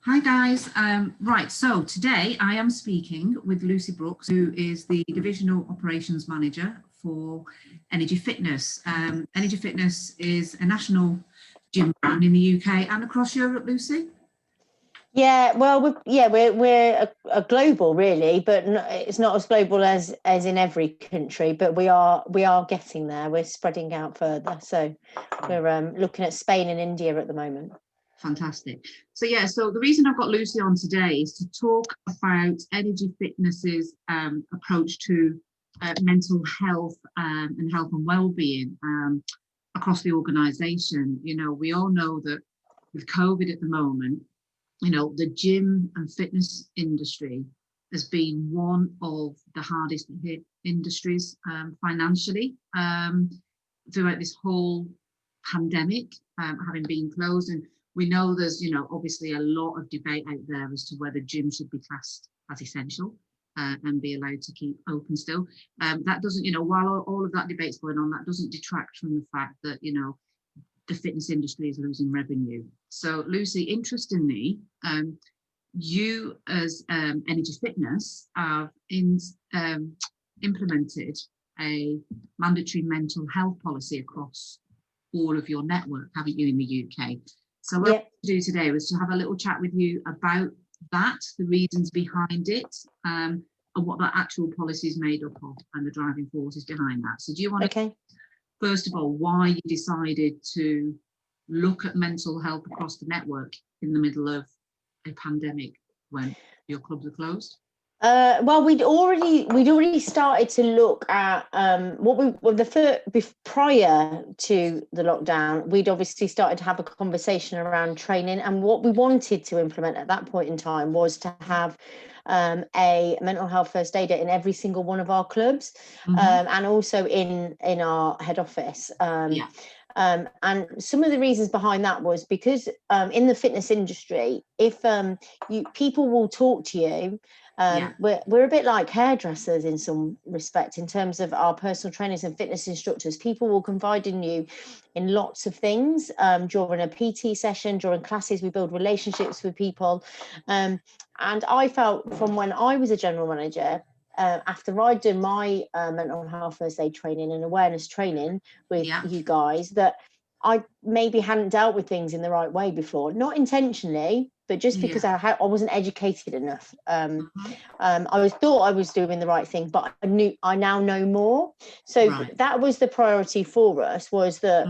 Hi guys, right, so today I am speaking with Lucy Brookes, who is the Divisional Operations Manager for Energie Fitness. Energie Fitness is a national gym brand in the UK and across Europe, Lucy? Yeah, well, we're a global really, but it's not as global as in every country. But we are getting there. We're spreading out further. So we're looking at Spain and India at the moment. Fantastic. So yeah, so the reason I've got Lucy on today is to talk about Energie Fitness's approach to mental health and health and well-being across the organisation. You know, we all know that with COVID at the moment, you know, the gym and fitness industry has been one of the hardest hit industries financially throughout this whole pandemic, having been closed. And we know there's, you know, obviously a lot of debate out there as to whether gyms should be classed as essential and be allowed to keep open still. That doesn't, you know, while all of that debate's going on, that doesn't detract from the fact that, you know, the fitness industry is losing revenue. So Lucy, interestingly, you as Energie Fitness have implemented a mandatory mental health policy across all of your network, haven't you, in the UK? So what I want to do today was to have a little chat with you about that, the reasons behind it, and what that actual policy is made up of and the driving forces behind that. So do you want to, first of all, why you decided to look at mental health across the network in the middle of a pandemic when your clubs are closed? Well, we'd already started to look at prior to the lockdown. We'd obviously started to have a conversation around training, and what we wanted to implement at that point in time was to have a mental health first aider in every single one of our clubs, and also in our head office. And some of the reasons behind that was because in the fitness industry, if people will talk to you. We're a bit like hairdressers in some respect in terms of our personal trainers and fitness instructors. People will confide in you in lots of things during a PT session, during classes. We build relationships with people. And I felt from when I was a general manager, after I'd done my mental health first aid training and awareness training with you guys, that I maybe hadn't dealt with things in the right way before, not intentionally, but just because I wasn't educated enough. I thought I was doing the right thing, but I now know more. So that was the priority for us, was that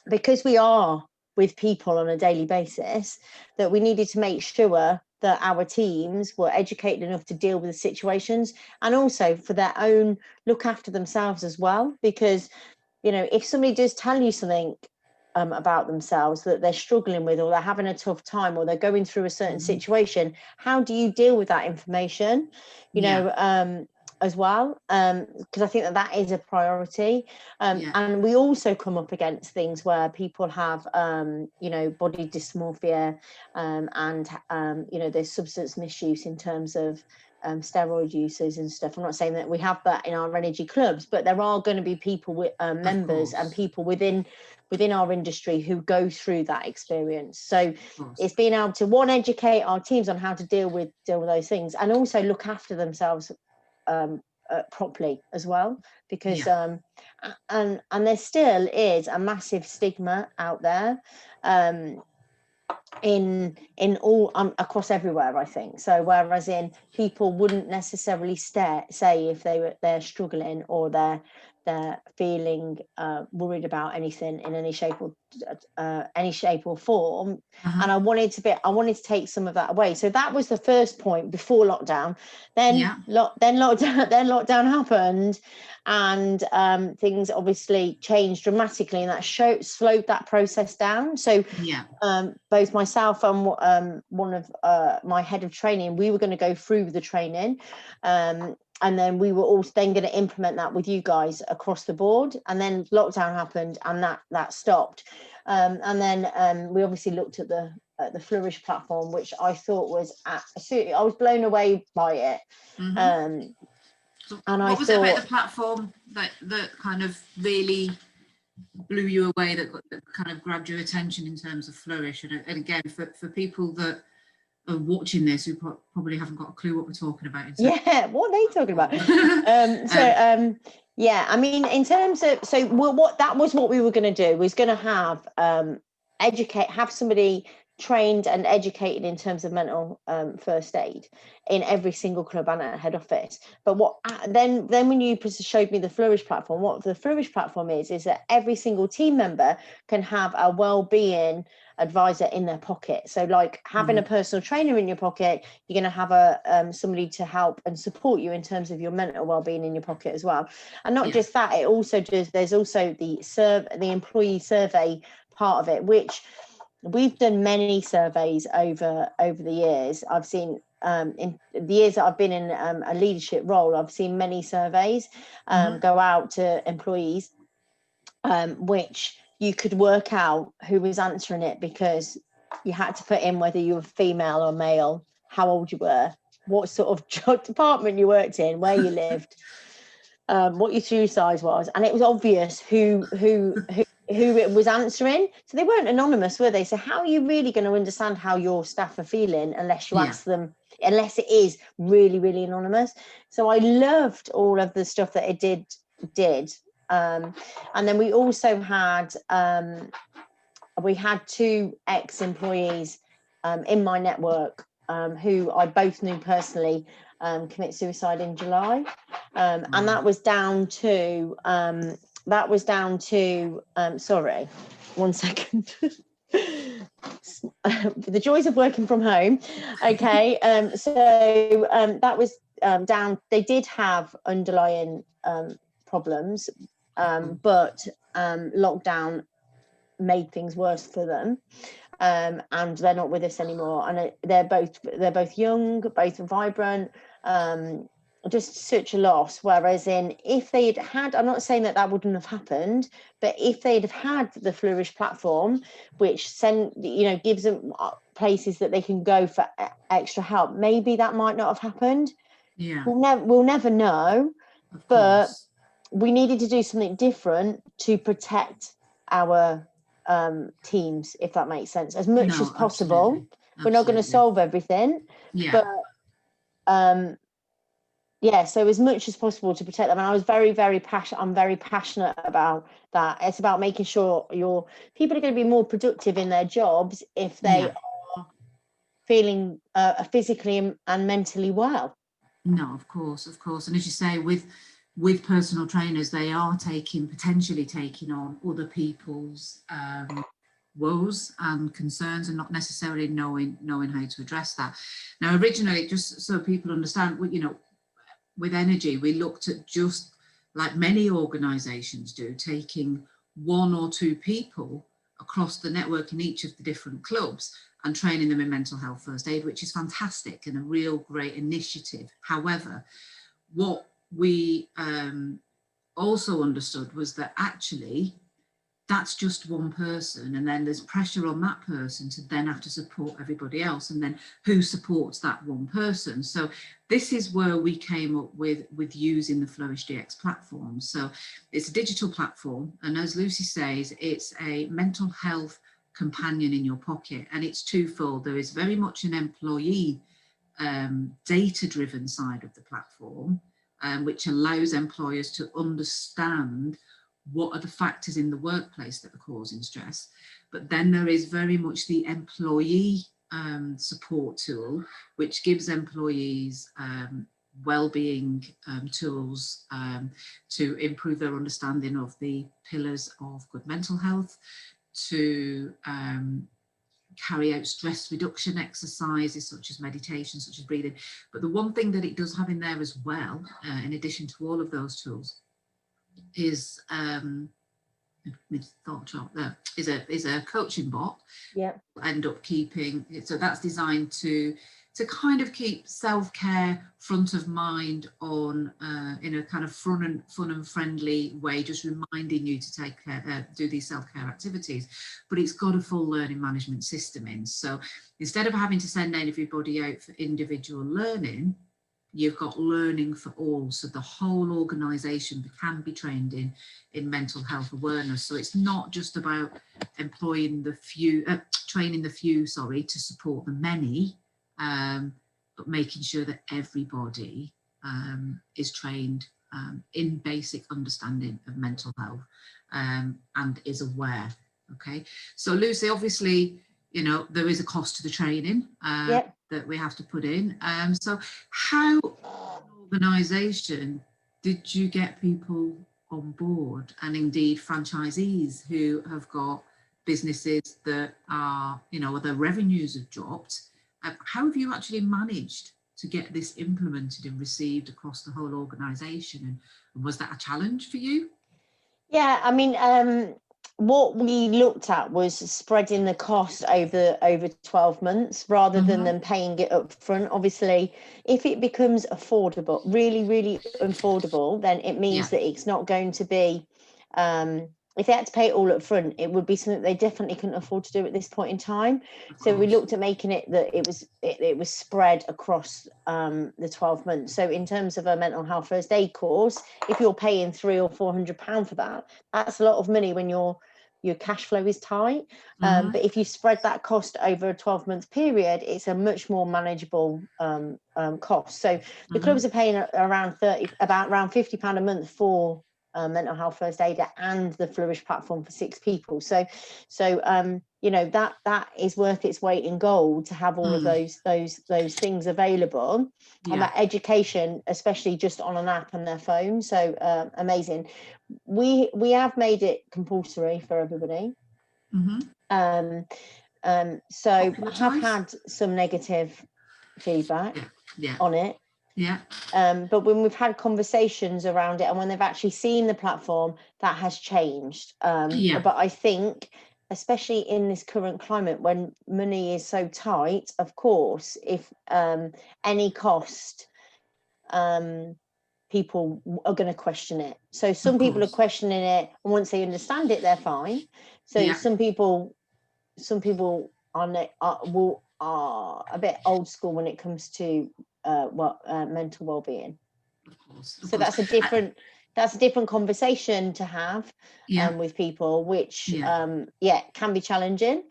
because we are with people on a daily basis, that we needed to make sure that our teams were educated enough to deal with the situations, and also for their own look after themselves as well. Because, you know, if somebody does tell you something about themselves that they're struggling with, or they're having a tough time, or they're going through a certain situation, how do you deal with that information, you know, as well? Because I think that is a priority. And we also come up against things where people have, you know, body dysmorphia, and, you know, there's substance misuse in terms of steroid users and stuff. I'm not saying that we have that in our Energie clubs, but there are going to be people with members and people within our industry who go through that experience. So it's being able to educate our teams on how to deal with those things, and also look after themselves properly as well, because and there still is a massive stigma out there in all across everywhere, I think. So whereas in people wouldn't necessarily say if they're struggling or they're feeling worried about anything in any shape or form, and I wanted to take some of that away. So that was the first point before lockdown. Then lockdown happened, and things obviously changed dramatically, and that slowed that process down. So both myself and one of my head of training, we were going to go through the training, and then we were also then going to implement that with you guys across the board. And then lockdown happened, and that stopped. And then we obviously looked at the Flourish platform, which I thought was absolutely, I was blown away by it. And what was it about the platform that kind of really blew you away, that kind of grabbed your attention in terms of Flourish? And again, for people that are watching this who probably haven't got a clue what we're talking about. Yeah, what are they talking about? Yeah, I mean, in terms of, what that was what we were going to do, was going to have have somebody trained and educated in terms of mental first aid in every single club and at head office. But then when you showed me the Flourish platform, what the Flourish platform is that every single team member can have a wellbeing advisor in their pocket. So like having a personal trainer in your pocket, you're going to have somebody to help and support you in terms of your mental well-being in your pocket as well. And not just that, it also does, there's also the employee survey part of it, which we've done many surveys over the years. I've seen in the years that I've been in a leadership role, I've seen many surveys go out to employees, which you could work out who was answering it, because you had to put in whether you were female or male, how old you were, what sort of department you worked in, where you lived, what your shoe size was, and it was obvious who it was answering. So they weren't anonymous, were they? So how are you really going to understand how your staff are feeling unless you ask them, unless it is really, really anonymous? So I loved all of the stuff that it did. And then we also had two ex-employees in my network who I both knew personally commit suicide in July, and that was down to sorry, one second. The joys of working from home. Okay, that was down. They did have underlying problems, but lockdown made things worse for them, and they're not with us anymore. And they're both young, both vibrant. Just such a loss. Whereas if they'd had, I'm not saying that wouldn't have happened, but if they'd have had the Flourish platform, which gives them places that they can go for extra help, maybe that might not have happened. Yeah, we'll never know. But we needed to do something different to protect our teams, if that makes sense, as much as possible. Absolutely. We're not going to solve everything, but so as much as possible to protect them. And I was very, very passionate. I'm very passionate about that. It's about making sure your people are going to be more productive in their jobs if they are feeling physically and mentally well. No, of course. And as you say, with personal trainers, they are potentially taking on other people's woes and concerns, and not necessarily knowing how to address that. Now, originally, just so people understand, with Energie, we looked at, just like many organisations do, taking one or two people across the network in each of the different clubs and training them in mental health first aid, which is fantastic and a real great initiative. However, what we also understood was that actually that's just one person, and then there's pressure on that person to then have to support everybody else, and then who supports that one person. So this is where we came up with using the Flourish Dx platform. So it's a digital platform, and as Lucy says, it's a mental health companion in your pocket, and it's twofold. There is very much an employee data-driven side of the platform, which allows employers to understand what are the factors in the workplace that are causing stress. But then there is very much the employee support tool, which gives employees wellbeing tools to improve their understanding of the pillars of good mental health, to carry out stress reduction exercises such as meditation, such as breathing. But the one thing that it does have in there as well, in addition to all of those tools, is is a coaching bot. End up keeping it, so that's designed to kind of keep self-care front of mind on in a kind of fun and friendly way, just reminding you to take care, do these self-care activities. But it's got a full learning management system in, so instead of having to send everybody out for individual learning, you've got learning for all, so the whole organisation can be trained in mental health awareness. So it's not just about training the few to support the many, but making sure that everybody is trained in basic understanding of mental health and is aware. Okay, so Lucy, obviously, you know, there is a cost to the training that we have to put in. So how, organisation, did you get people on board, and indeed franchisees who have got businesses that are, you know, their revenues have dropped? How have you actually managed to get this implemented and received across the whole organisation? And was that a challenge for you? Yeah, I mean, what we looked at was spreading the cost over 12 months rather than them paying it up front. Obviously, if it becomes affordable, really affordable, then it means that it's not going to be, if they had to pay it all up front, it would be something they definitely couldn't afford to do at this point in time. So we looked at making it that it was spread across the 12 months. So in terms of a mental health first aid course, if you're paying £300 or £400 for that, that's a lot of money when your cash flow is tight. But if you spread that cost over a 12-month period, it's a much more manageable cost. So the clubs are paying around £50 a month for mental health first aider and the Flourish platform for 6 people. So you know, that is worth its weight in gold to have all of those things available. And that education, especially just on an app and their phone. So amazing. We have made it compulsory for everybody. So I have had some negative feedback on it. But when we've had conversations around it and when they've actually seen the platform, that has changed. But I think, especially in this current climate when money is so tight, of course, if any cost, people are going to question it. So some people are questioning it, and once they understand it, they're fine. So some people are a bit old school when it comes to mental well-being. So that's a different conversation to have with people, which can be challenging.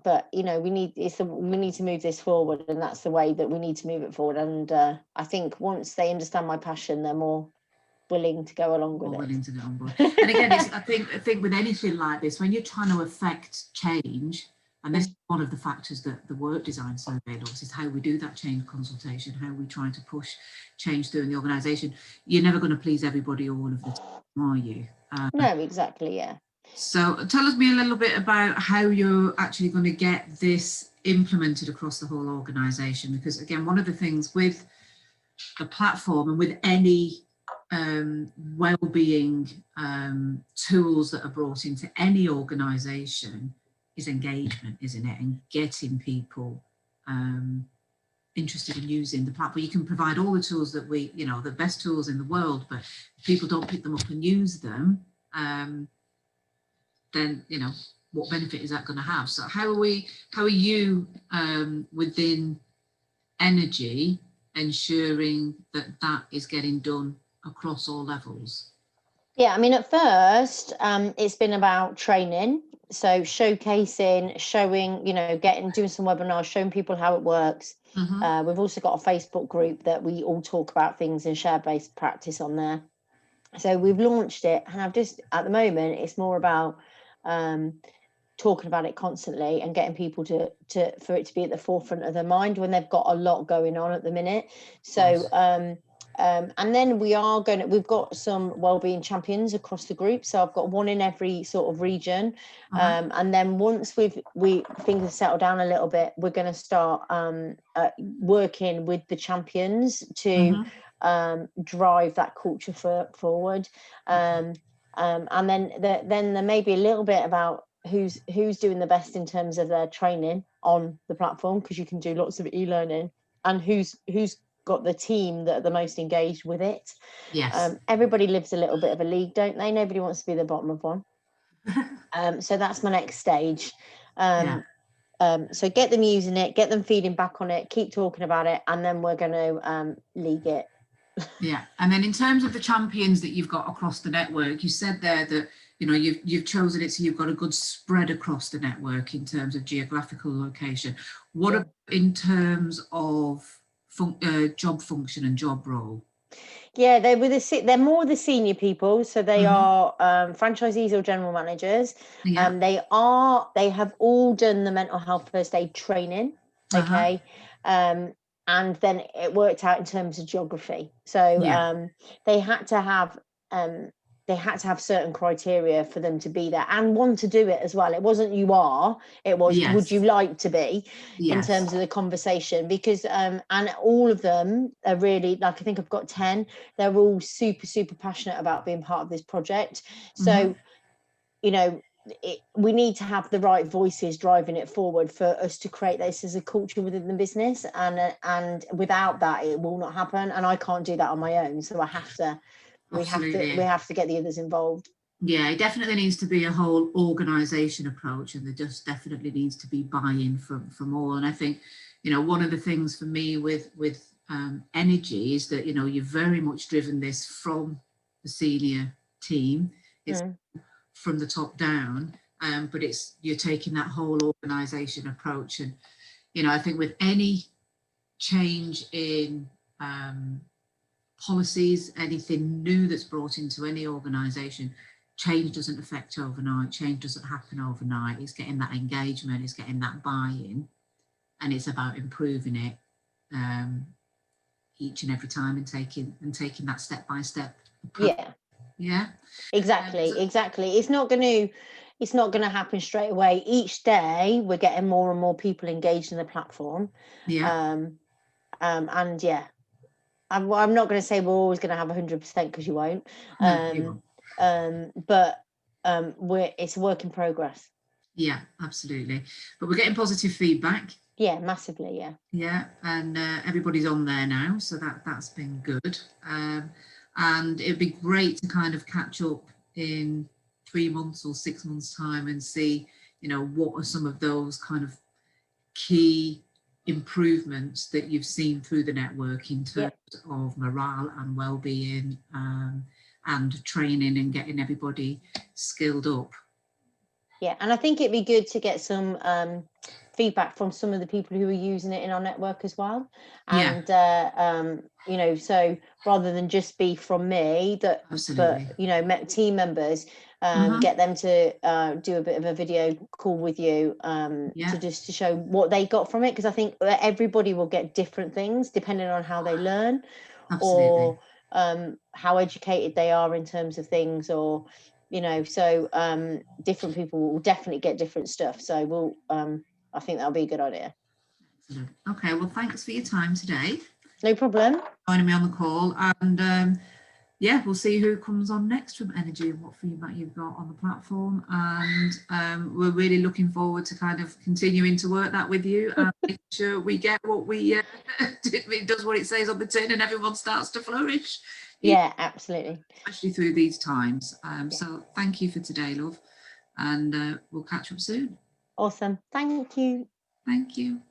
But you know, we need to move this forward, and that's the way that we need to move it forward. And I think once they understand my passion, they're more willing to go along with it. Willing to go on board. And again, I think with anything like this, when you're trying to affect change, and this is one of the factors that the work design survey looks, is how we do that change consultation, how we try to push change through in the organisation. You're never going to please everybody all of the time, are you? No, exactly, yeah. So tell us me a little bit about how you're actually going to get this implemented across the whole organisation, because again, one of the things with the platform and with any well-being tools that are brought into any organisation is engagement, isn't it? And getting people interested in using the platform. You can provide all the tools that the best tools in the world, but if people don't pick them up and use them, then, you know, what benefit is that going to have? So how are you within Energie ensuring that is getting done across all levels? Yeah, I mean, at first, it's been about training. So showcasing, showing, you know, doing some webinars, showing people how it works. We've also got a Facebook group that we all talk about things and share best practice on there. So we've launched it, and at the moment, it's more about talking about it constantly and getting people for it to be at the forefront of their mind when they've got a lot going on at the minute. So and then we've got some wellbeing champions across the group. So I've got one in every sort of region. And then once things have settled down a little bit, we're going to start working with the champions to drive that culture forward. And then there may be a little bit about who's doing the best in terms of their training on the platform, because you can do lots of e-learning, and who's got the team that are the most engaged with it. Everybody lives a little bit of a league, don't they? Nobody wants to be the bottom of one. So that's my next stage. So get them using it, get them feeding back on it, keep talking about it, and then we're going to league it. And then in terms of the champions that you've got across the network, you said there that you know, you've chosen it so you've got a good spread across the network in terms of geographical location. What about in terms of job function and job role? Yeah, they're more the senior people, so they are franchisees or general managers. Yeah. They have all done the mental health first aid training. Okay. And then it worked out in terms of geography. So they had to have certain criteria for them to be there and want to do it as well. It wasn't you are, it was would you like to be, in terms of the conversation, because and all of them are really, like, I think I've got 10, they're all super, super passionate about being part of this project. So, you know, we need to have the right voices driving it forward for us to create this as a culture within the business, and without that it will not happen, and I can't do that on my own, so we have to get the others involved. Yeah, it definitely needs to be a whole organisation approach, and there just definitely needs to be buy-in from all. And I think, you know, one of the things for me with Energie is that, you know, you've very much driven this from the senior team. It's from the top down, but you're taking that whole organisation approach. And, you know, I think with any change in policies, anything new that's brought into any organisation, change doesn't affect overnight, change doesn't happen overnight. It's getting that engagement, it's getting that buy-in, and it's about improving it each and every time, and taking that step by step approach. Exactly. It's not going to happen straight away. Each day we're getting more and more people engaged in the platform. I'm not going to say we're always going to have 100%, because you won't. But it's a work in progress. Yeah, absolutely. But we're getting positive feedback. Yeah, massively. Yeah, and everybody's on there now, so that's been good. And it'd be great to kind of catch up in 3 months or 6 months time and see, you know, what are some of those kind of key improvements that you've seen through the network in terms of morale and well-being, and training and getting everybody skilled up. Yeah, and I think it'd be good to get some feedback from some of the people who are using it in our network as well. And you know, so rather than just be from me, but you know, team members, get them to do a bit of a video call with you, to show what they got from it, because I think everybody will get different things depending on how they learn, or how educated they are in terms of things, or, you know, so different people will definitely get different stuff. So we'll I think that'll be a good idea. Okay, well, thanks for your time today. No problem. Joining me on the call, and yeah, we'll see who comes on next from Energie and what feedback you've got on the platform. And we're really looking forward to kind of continuing to work that with you and make sure we get what it does what it says on the tin, and everyone starts to flourish. Yeah, absolutely. Especially through these times. So thank you for today, love, and we'll catch up soon. Awesome. Thank you. Thank you.